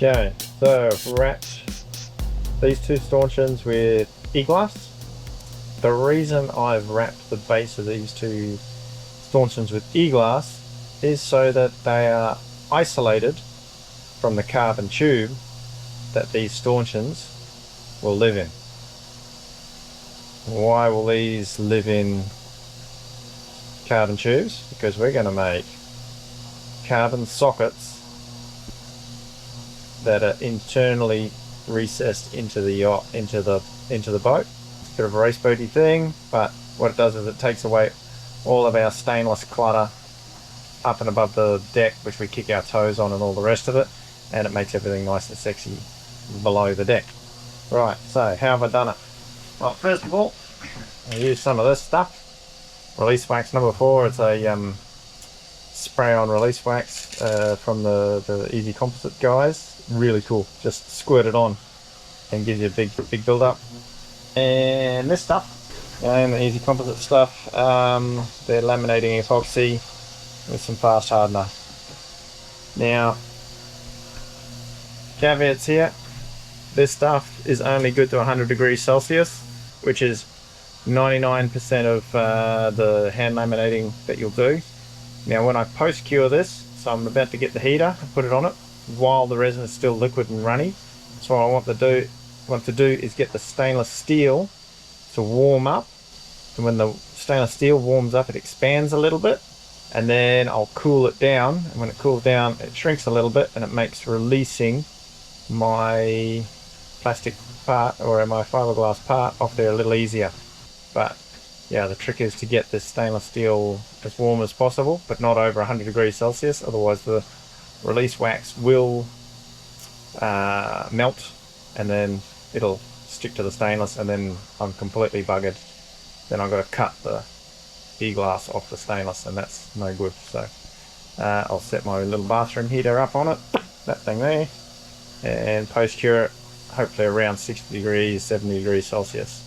Okay, so I've wrapped these two stanchions with e-glass. The reason I've wrapped the base of these two stanchions with e-glass is so that they are isolated from the carbon tube that these stanchions will live in. Why will these live in carbon tubes? Because we're going to make carbon sockets that are internally recessed into the yacht, into the boat. It's a bit of a race boaty thing, but what it does is it takes away all of our stainless clutter up and above the deck, which we kick our toes on and all the rest of it, and it makes everything nice and sexy below the deck. Right, so how have I done it? Well, first of all, I used some of this stuff. Release wax number 4. It's a spray on release wax from the Easy Composite guys. Really cool. Just squirt it on and gives you a big build up. And this stuff, and the Easy Composite stuff, they're laminating epoxy with some fast hardener. Now, caveats here. This stuff is only good to 100 degrees Celsius, which is 99% of the hand laminating that you'll do. Now when I post cure this, so I'm about to get the heater and put it on it while the resin is still liquid and runny. So what I want to do is get the stainless steel to warm up, and when the stainless steel warms up it expands a little bit, and then I'll cool it down, and when it cools down it shrinks a little bit, and it makes releasing my plastic part or my fiberglass part off there a little easier. But yeah, the trick is to get this stainless steel as warm as possible, but not over 100 degrees Celsius, otherwise the release wax will melt and then it'll stick to the stainless, and then I'm completely buggered. Then I've got to cut the e-glass off the stainless, and that's no good. So I'll set my little bathroom heater up on it, that thing there, and post cure it hopefully around 60 degrees, 70 degrees Celsius.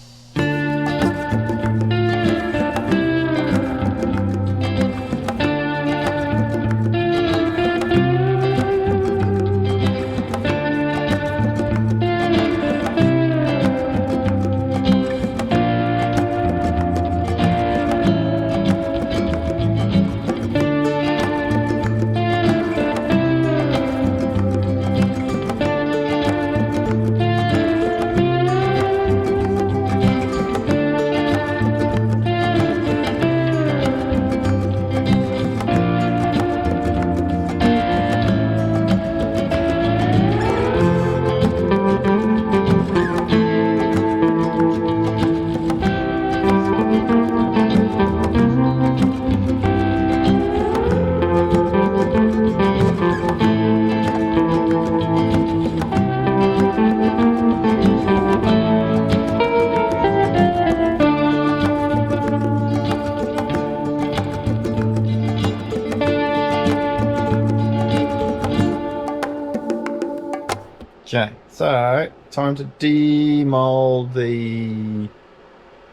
Okay, so time to demold the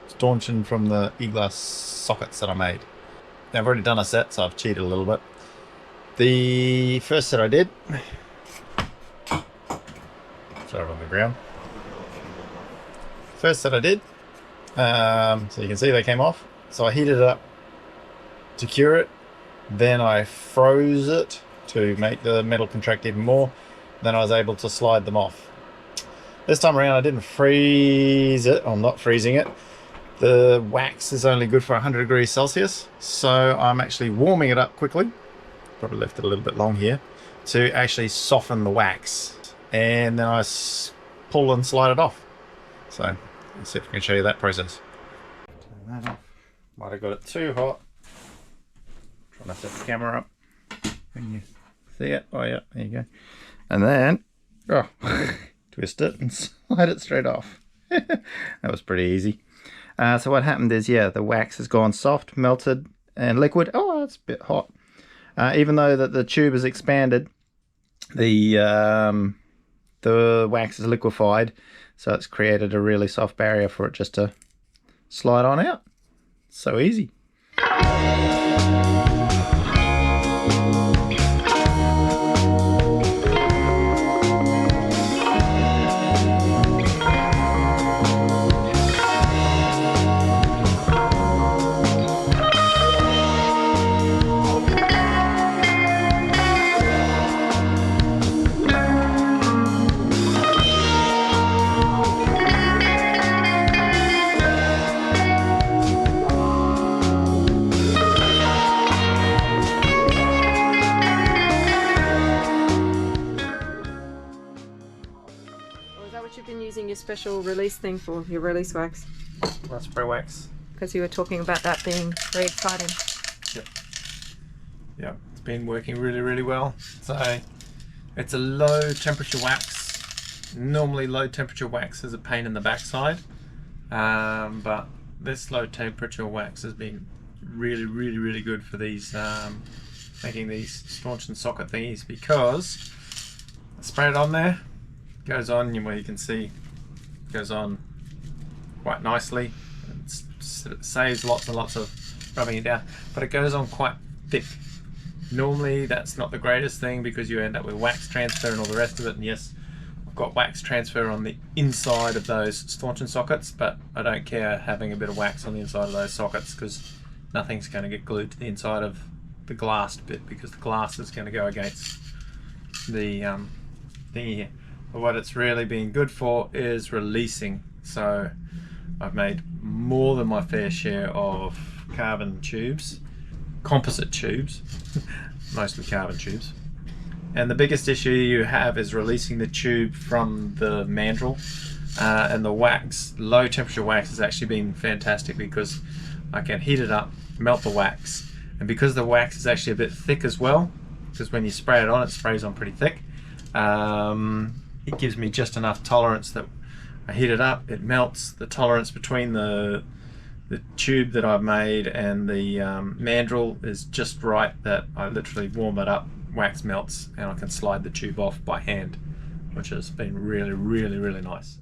stanchion from the e-glass sockets that I made. Now I've already done a set, so I've cheated a little bit. The first set I did, sorry on the ground. First set I did, so you can see they came off. So I heated it up to cure it, then I froze it to make the metal contract even more. Then I was able to slide them off. This time around I didn't freeze it. I'm not freezing it. The wax is only good for 100 degrees Celsius, so I'm actually warming it up quickly. Probably left it a little bit long here, to actually soften the wax, and then I pull and slide it off. So let's see if I can show you that process. Turn that off. Might have got it too hot. Trying to set the camera up. Can you see it? Oh yeah, there you go. And then, twist it and slide it straight off. That was pretty easy. So what happened is, yeah, the wax has gone soft, melted, and liquid. Oh, that's a bit hot. Even though that the tube is expanded, the wax is liquefied, so it's created a really soft barrier for it just to slide on out. So easy. special release thing for, your release wax? Spray wax. Because you were talking about that being very exciting. Yep. Yep, it's been working really, really well. So it's a low temperature wax. Normally low temperature wax is a pain in the backside, but this low temperature wax has been really, really, really good for these making these stanchion socket thingies, because I spray it on there, goes on, well, you can see it goes on quite nicely. It saves lots and lots of rubbing it down, but it goes on quite thick. Normally that's not the greatest thing because you end up with wax transfer and all the rest of it, and yes, I've got wax transfer on the inside of those stanchion sockets, but I don't care having a bit of wax on the inside of those sockets because nothing's going to get glued to the inside of the glass bit, because the glass is going to go against the thingy here. But what it's really been good for is releasing. So I've made more than my fair share of carbon tubes, composite tubes, mostly carbon tubes. And the biggest issue you have is releasing the tube from the mandrel, and the wax, low temperature wax, has actually been fantastic because I can heat it up, melt the wax, and because the wax is actually a bit thick as well, because when you spray it on, it sprays on pretty thick, it gives me just enough tolerance that I heat it up, it melts. The tolerance between the tube that I've made and the mandrel is just right, that I literally warm it up, wax melts, and I can slide the tube off by hand, which has been really, really, really nice.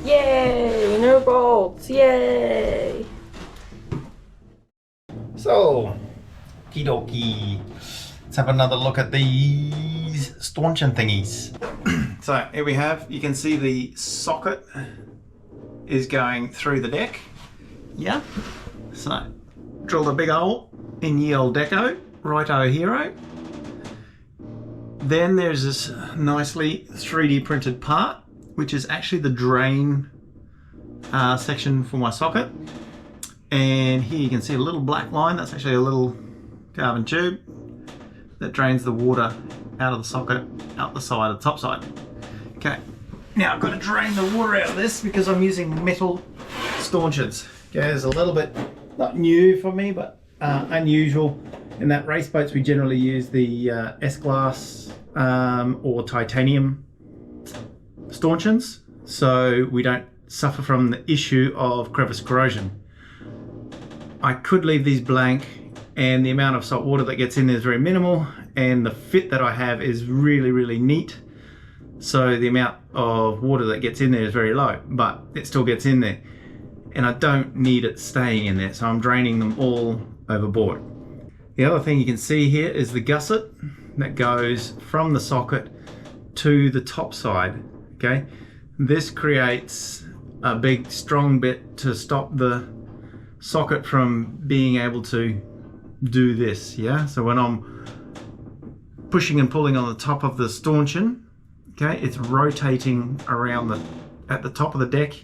Yay! No bolts! Yay! So, okie dokie. Let's have another look at these stanchion thingies. So here we have, you can see the socket is going through the deck. Yeah. So, drilled a big hole in ye old deco, righto hero. Then there's this nicely 3D printed part, which is actually the drain section for my socket. And here you can see a little black line. That's actually a little carbon tube that drains the water out of the socket, out the side, the top side. Okay, now I've got to drain the water out of this because I'm using metal stanchions. Okay, it's a little bit not new for me, but unusual in that race boats we generally use the S-glass or titanium stanchions, so we don't suffer from the issue of crevice corrosion. I could leave these blank, and the amount of salt water that gets in there is very minimal, and the fit that I have is really neat, so the amount of water that gets in there is very low, but it still gets in there, and I don't need it staying in there, so I'm draining them all overboard. The other thing you can see here is the gusset that goes from the socket to the top side. Okay, this creates a big strong bit to stop the socket from being able to do this. Yeah, so when I'm pushing and pulling on the top of the stanchion, okay, it's rotating around at the top of the deck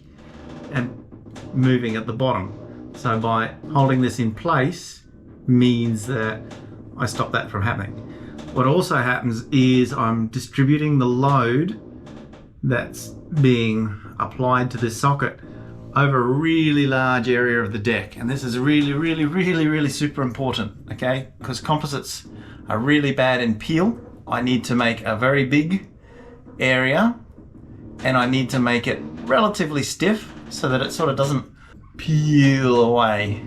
and moving at the bottom. So by holding this in place means that I stop that from happening. What also happens is I'm distributing the load that's being applied to this socket over a really large area of the deck, and this is really super important, okay, because composites are really bad in peel. I need to make a very big area, and I need to make it relatively stiff so that it sort of doesn't peel away.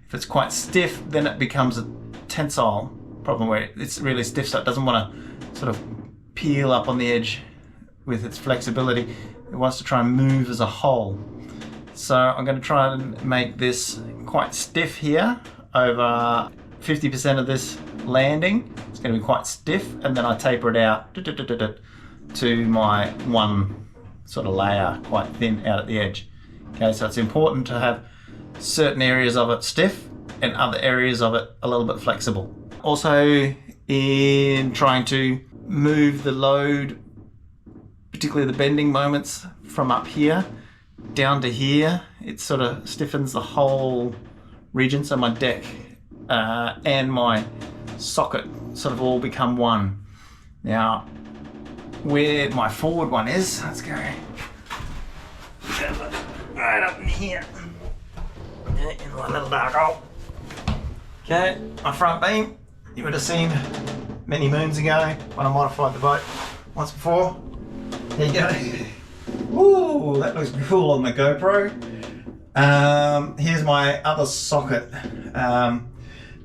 If it's quite stiff, then it becomes a tensile problem where it's really stiff, so it doesn't want to sort of peel up on the edge with its flexibility. It wants to try and move as a whole. So I'm going to try and make this quite stiff here over 50% of this landing. It's going to be quite stiff, and then I taper it out to my one sort of layer, quite thin out at the edge. Okay, so it's important to have certain areas of it stiff and other areas of it a little bit flexible. Also, in trying to move the load, particularly the bending moments from up here down to here, it sort of stiffens the whole region, so my deck and my socket sort of all become one. Now, where my forward one is, let's go right up in here, okay, in my little dark hole. Okay, my front beam, you would have seen many moons ago when I modified the boat once before. There you go. Ooh, that looks cool on the GoPro. Here's my other socket.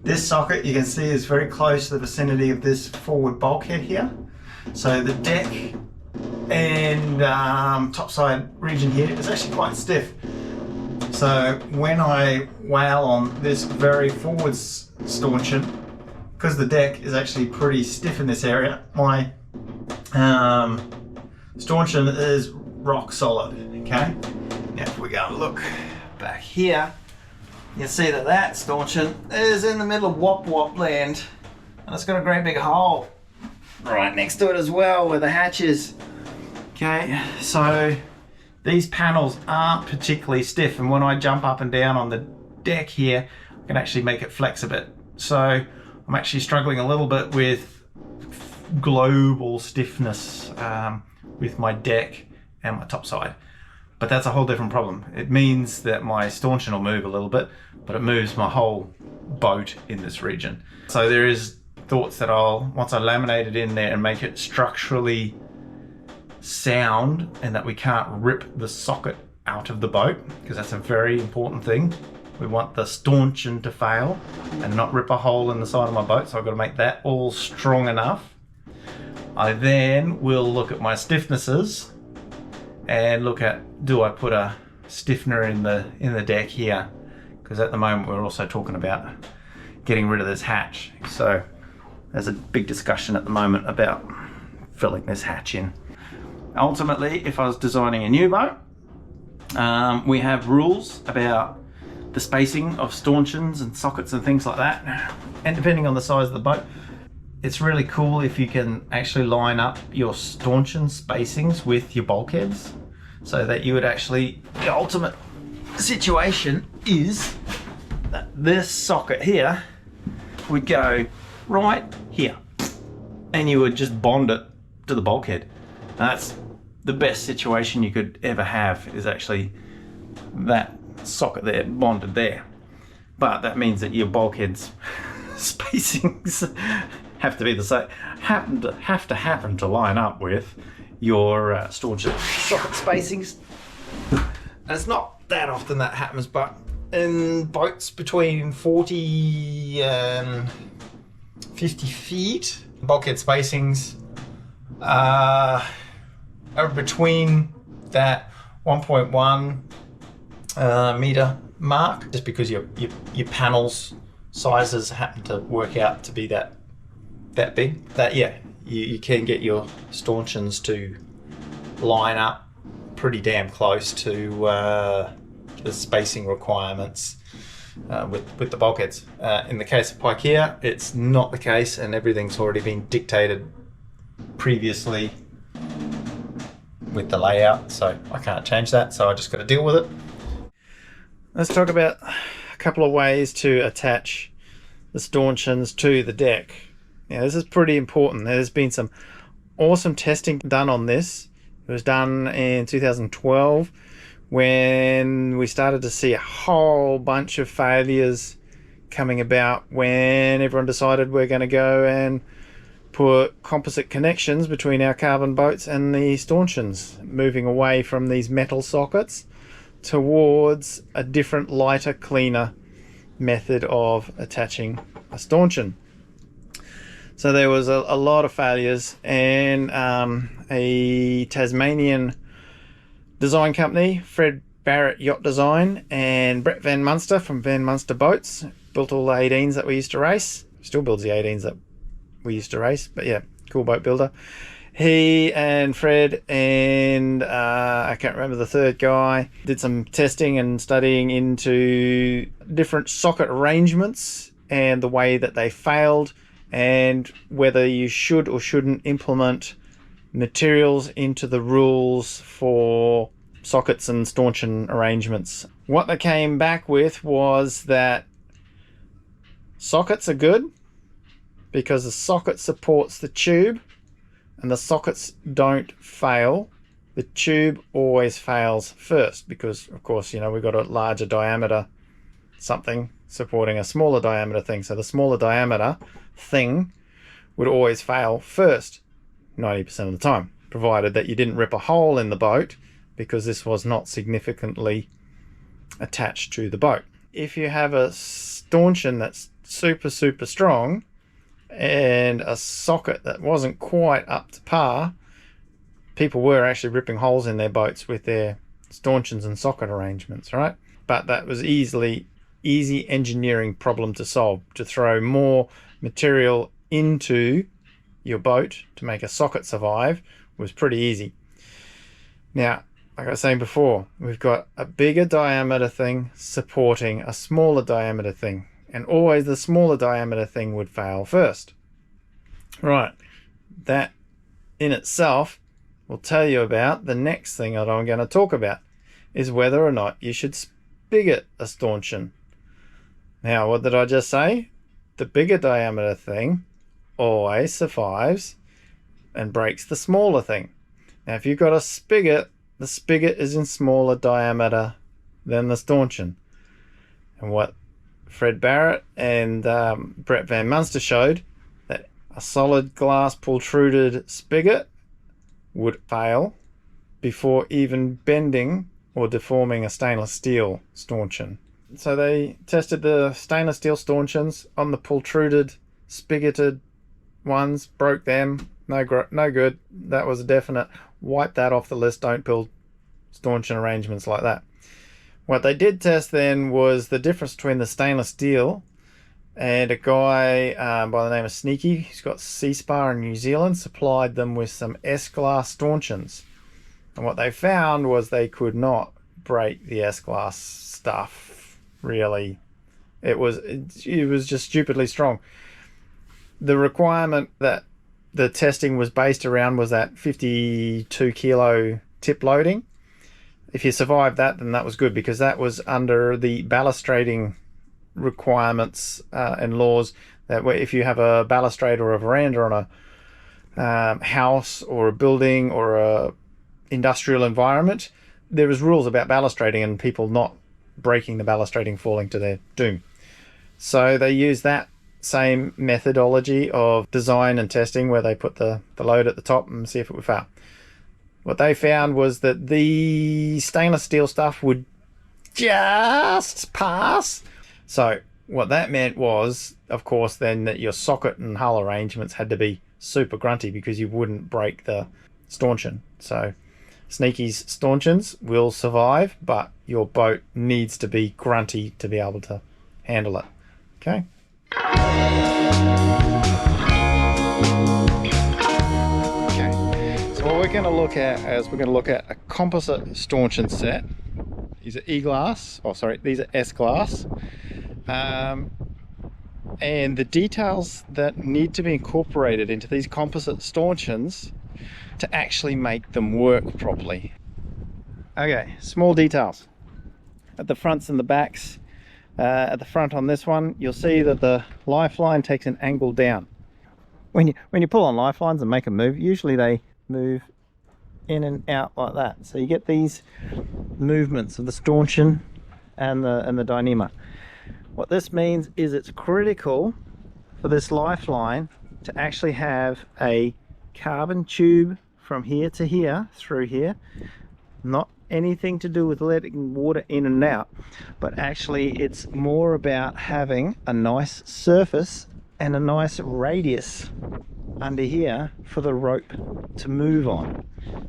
This socket you can see is very close to the vicinity of this forward bulkhead here. So the deck and topside region here is actually quite stiff. So when I whale on this very forward stanchion, because the deck is actually pretty stiff in this area, my stanchion is rock solid. Okay, now if we go and look back here, you see that that stanchion is in the middle of wop land, and it's got a great big hole right next to it as well where the hatch is. Okay, so these panels aren't particularly stiff, and when I jump up and down on the deck here, I can actually make it flex a bit. So I'm actually struggling a little bit with global stiffness with my deck and my top side. But that's a whole different problem. It means that my stanchion will move a little bit, but it moves my whole boat in this region. So there is thoughts that once I laminate it in there and make it structurally sound, and that we can't rip the socket out of the boat, because that's a very important thing. We want the stanchion to fail and not rip a hole in the side of my boat, so I've got to make that all strong enough. I then will look at my stiffnesses and look at, do I put a stiffener in the deck here, because at the moment we're also talking about getting rid of this hatch. So there's a big discussion at the moment about filling this hatch in. Ultimately, if I was designing a new boat, we have rules about the spacing of stanchions and sockets and things like that, and depending on the size of the boat, it's really cool if you can actually line up your stanchion spacings with your bulkheads, so that you would actually, the ultimate situation is that this socket here would go right here, and you would just bond it to the bulkhead. That's the best situation you could ever have, is actually that socket there bonded there. But that means that your bulkheads spacings have to be the same, have to happen to line up with your stanchion socket spacings. And it's not that often that happens, but in boats between 40 and 50 feet, bulkhead spacings are between that 1.1 meter mark, just because your panels sizes happen to work out to be that big. That you can get your stanchions to line up pretty damn close to the spacing requirements with the bulkheads. In the case of Paikea, it's not the case, and everything's already been dictated previously with the layout, so I can't change that, so I just got to deal with it. Let's talk about a couple of ways to attach the stanchions to the deck. Now, this is pretty important. There's been some awesome testing done on this. It was done in 2012 when we started to see a whole bunch of failures coming about when everyone decided we're going to go and put composite connections between our carbon boats and the stanchions, moving away from these metal sockets towards a different, lighter, cleaner method of attaching a stanchion. So there was a lot of failures, and a Tasmanian design company, Fred Barrett Yacht Design, and Brett Van Munster from Van Munster Boats built all the 18s that we used to race. Still builds the 18s that we used to race, but yeah, cool boat builder. He and Fred and I can't remember the third guy did some testing and studying into different socket arrangements and the way that they failed, and whether you should or shouldn't implement materials into the rules for sockets and stanchion arrangements. What they came back with was that sockets are good because the socket supports the tube and the sockets don't fail. The tube always fails first because, of course, you know, we've got a larger diameter something supporting a smaller diameter thing. So the smaller diameter thing would always fail first 90% of the time, provided that you didn't rip a hole in the boat, because this was not significantly attached to the boat. If you have a stanchion that's super strong and a socket that wasn't quite up to par, people were actually ripping holes in their boats with their stanchions and socket arrangements, right? But that was easy engineering problem to solve. To throw more material into your boat to make a socket survive was pretty easy. Now, like I was saying before, we've got a bigger diameter thing supporting a smaller diameter thing, and always the smaller diameter thing would fail first. Right, that in itself will tell you about the next thing that I'm going to talk about, is whether or not you should spigot a stanchion. Now, what did I just say? The bigger diameter thing always survives and breaks the smaller thing. Now, if you've got a spigot, the spigot is in smaller diameter than the stanchion. And what Fred Barrett and Brett Van Munster showed, that a solid glass pultruded spigot would fail before even bending or deforming a stainless steel stanchion. So they tested the stainless steel stanchions on the pultruded, spigoted ones, broke them, no good. That was a definite wipe that off the list. Don't build stanchion arrangements like that. What they did test then was the difference between the stainless steel, and a guy by the name of Sneaky, who's got C-Spar in New Zealand, supplied them with some S-glass stanchions. And what they found was they could not break the S-glass stuff, really. It was just stupidly strong. The requirement that the testing was based around was that 52 kilo tip loading. If you survived that, then that was good, because that was under the balustrading requirements and laws, that if you have a balustrade or a veranda on a house or a building or a industrial environment, there was rules about balustrading and people not breaking the balustrating, falling to their doom. So they use that same methodology of design and testing where they put the load at the top and see if it would fail. What they found was that the stainless steel stuff would just pass. So what that meant was, of course, then that your socket and hull arrangements had to be super grunty because you wouldn't break the stanchion. So Sneaky's stanchions will survive, but your boat needs to be grunty to be able to handle it. Okay. So what we're going to look at is we're going to look at a composite stanchion set. These are E-glass, oh sorry, these are S-glass. And the details that need to be incorporated into these composite stanchions to actually make them work properly. Okay, small details. At the fronts and the backs, at the front on this one, you'll see that the lifeline takes an angle down. When you pull on lifelines and make them move, usually they move in and out like that. So you get these movements of the stanchion and the dyneema. What this means is it's critical for this lifeline to actually have a carbon tube from here to here, through here, not anything to do with letting water in and out, but actually it's more about having a nice surface and a nice radius under here for the rope to move on.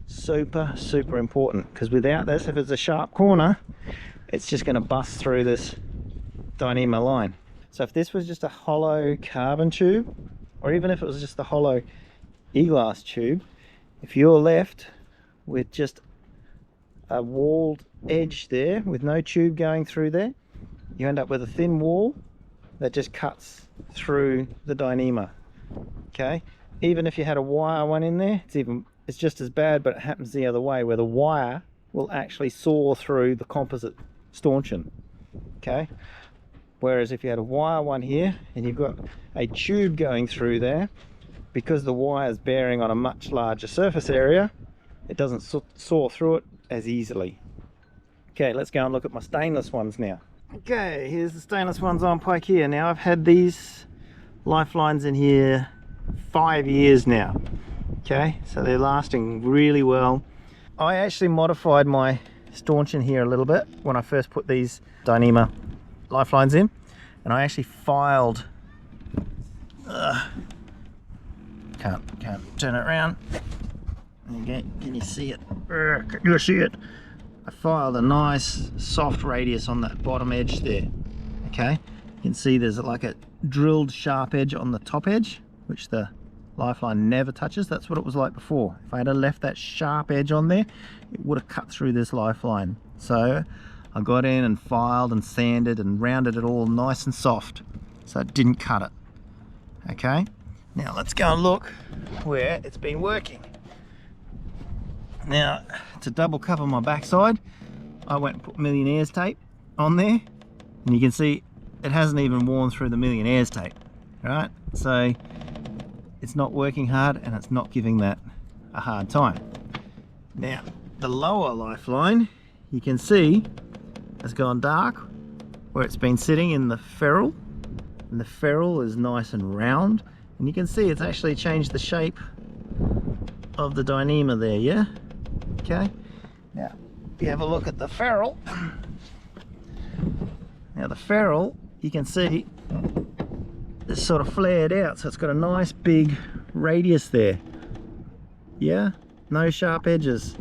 Super important, because without this, if it's a sharp corner, it's just going to bust through this dyneema line. So if this was just a hollow carbon tube, or even if it was just a hollow E-glass tube, if you're left with just a walled edge there with no tube going through there, you end up with a thin wall that just cuts through the dyneema. Okay, even if you had a wire one in there, it's just as bad, but it happens the other way, where the wire will actually saw through the composite stanchion. Okay, whereas if you had a wire one here and you've got a tube going through there, because the wire is bearing on a much larger surface area, it doesn't saw through it as easily. Okay, let's go and look at my stainless ones now. Okay, here's the stainless ones on Paikea. Now I've had these lifelines in here 5 years now. Okay, so they're lasting really well. I actually modified my stanchion here a little bit when I first put these dyneema lifelines in, and I actually filed can't turn it around. Okay, can you see it? Can you see it? I filed a nice soft radius on that bottom edge there. Okay, you can see there's like a drilled sharp edge on the top edge, which the lifeline never touches. That's what it was like before. If I had left that sharp edge on there, it would have cut through this lifeline. So I got in and filed and sanded and rounded it all nice and soft so it didn't cut it. Okay, now let's go and look where it's been working. Now, to double cover my backside, I went and put Millionaire's tape on there, and you can see it hasn't even worn through the Millionaire's tape. Right, so it's not working hard and it's not giving that a hard time. Now the lower lifeline, you can see, has gone dark where it's been sitting in the ferrule, and the ferrule is nice and round, and you can see it's actually changed the shape of the dyneema there. Yeah, okay, now if you have a look at the ferrule, now the ferrule, you can see it's sort of flared out, so it's got a nice big radius there. Yeah, no sharp edges.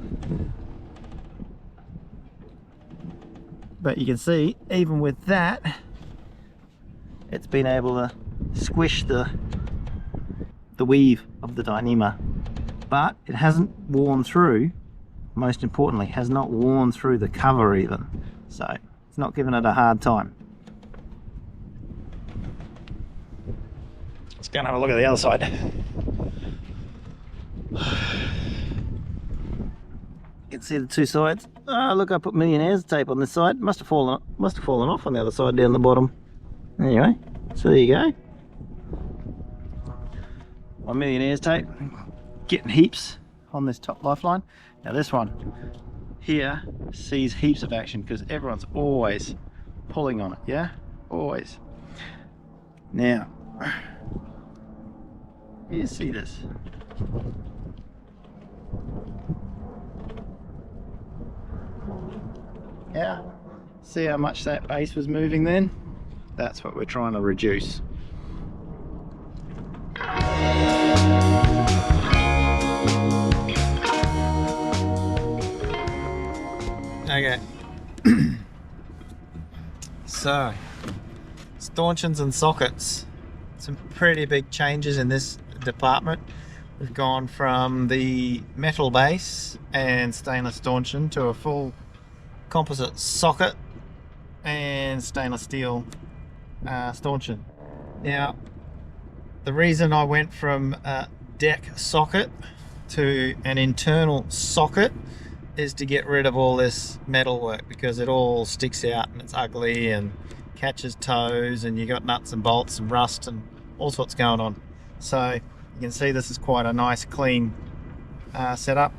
But you can see, even with that, it's been able to squish the weave of the dyneema. But it hasn't worn through, most importantly, has not worn through the cover even. So it's not giving it a hard time. Let's go and have a look at the other side. You can see the two sides. Oh, look, I put Millionaire's tape on this side. Must have fallen off on the other side down the bottom. Anyway, so there you go. My Millionaire's tape, getting heaps on this top lifeline. Now this one, here sees heaps of action because everyone's always pulling on it, yeah? Always. Now, you see this. Yeah, see how much that base was moving then? That's what we're trying to reduce. Okay. So, stanchions and sockets. Some pretty big changes in this department. We've gone from the metal base and stainless stanchion to a full composite socket and stainless steel stanchion. Now, the reason I went from a deck socket to an internal socket is to get rid of all this metal work, because it all sticks out and it's ugly and catches toes, and you got nuts and bolts and rust and all sorts going on. So you can see this is quite a nice clean setup.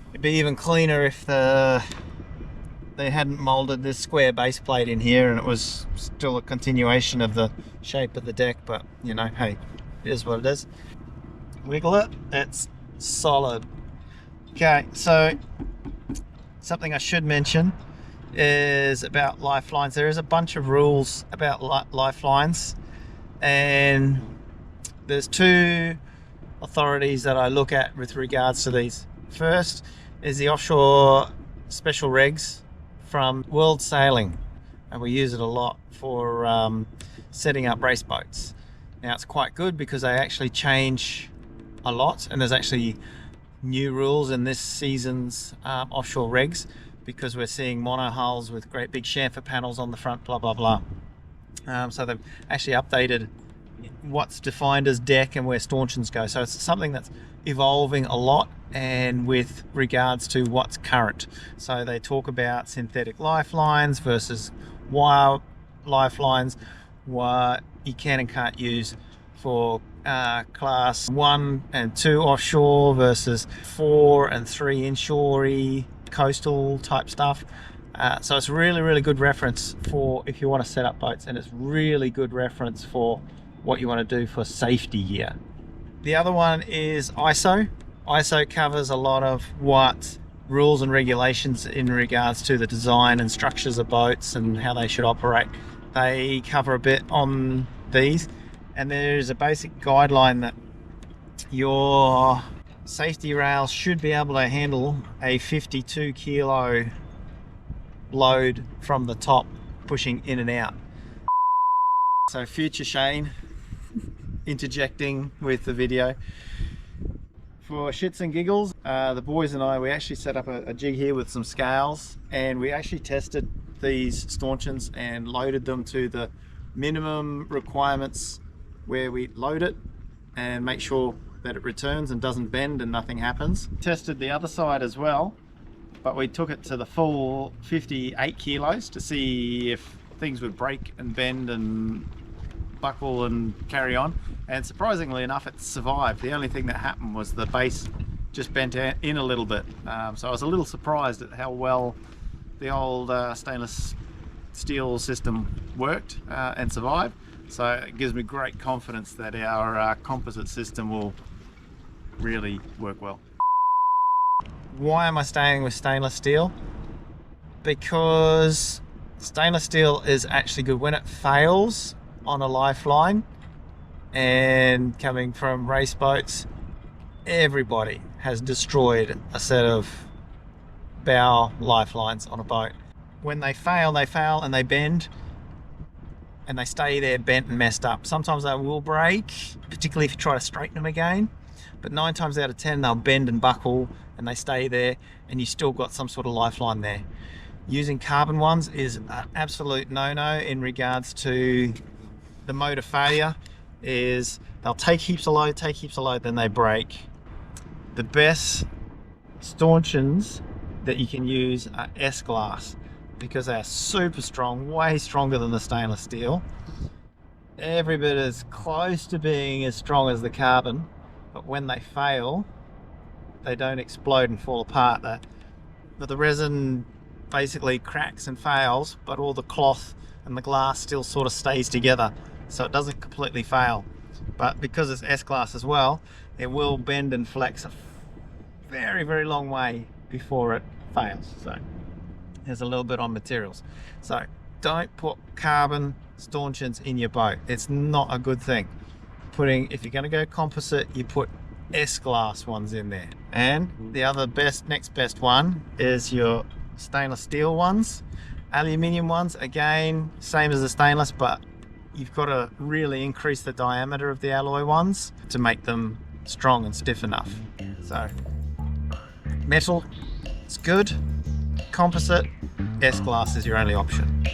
It'd be even cleaner if they hadn't molded this square base plate in here and it was still a continuation of the shape of the deck, but you know, hey, it is what it is. Wiggle it, it's solid. Okay, so something I should mention is about lifelines. There is a bunch of rules about lifelines, and there's two authorities that I look at with regards to these. First is the offshore special regs from World Sailing, and we use it a lot for setting up race boats. Now it's quite good because they actually change a lot, and there's actually new rules in this season's offshore regs, because we're seeing mono hulls with great big chamfer panels on the front, blah blah blah. So they've actually updated what's defined as deck and where stanchions go. So it's something that's evolving a lot, and with regards to what's current. So they talk about synthetic lifelines versus wire lifelines, what you can and can't use for class 1 and 2 offshore versus 4 and 3 inshore coastal type stuff. So it's really good reference for if you want to set up boats, and it's really good reference for what you want to do for safety gear. The other one is ISO. ISO covers a lot of what rules and regulations in regards to the design and structures of boats and how they should operate. They cover a bit on these, and there's a basic guideline that your safety rails should be able to handle a 52 kilo load from the top pushing in and out. So future Shane interjecting with the video. For shits and giggles, the boys and I, we actually set up a jig here with some scales, and we actually tested these stanchions and loaded them to the minimum requirements where we load it and make sure that it returns and doesn't bend and nothing happens. Tested the other side as well, but we took it to the full 58 kilos to see if things would break and bend and buckle and carry on, and surprisingly enough it survived. The only thing that happened was the base just bent in a little bit, so I was a little surprised at how well the old stainless steel system worked and survived. So it gives me great confidence that our composite system will really work well. Why am I staying with stainless steel? Because stainless steel is actually good when it fails on a lifeline. And coming from race boats, everybody has destroyed a set of bow lifelines on a boat. When they fail and they bend, and they stay there bent and messed up. Sometimes they will break, particularly if you try to straighten them again, but 9 times out of 10 they'll bend and buckle and they stay there, and you still got some sort of lifeline there. Using carbon ones is an absolute no-no in regards to the mode of failure. Is they'll take heaps of load, then they break. The best stanchions that you can use are S-glass, because they're super strong, way stronger than the stainless steel. Every bit as close to being as strong as the carbon, but when they fail, they don't explode and fall apart. They're but the resin basically cracks and fails, but all the cloth and the glass still sort of stays together, so it doesn't completely fail. But because it's S-glass as well, it will bend and flex a very, very long way before it fails. So there's a little bit on materials. So don't put carbon stanchions in your boat. It's not a good thing. If you're going to go composite, you put S-glass ones in there. And the other next best one is your stainless steel ones. Aluminium ones, again, same as the stainless, but you've got to really increase the diameter of the alloy ones to make them strong and stiff enough. So metal, it's good. Composite, S-glass is your only option.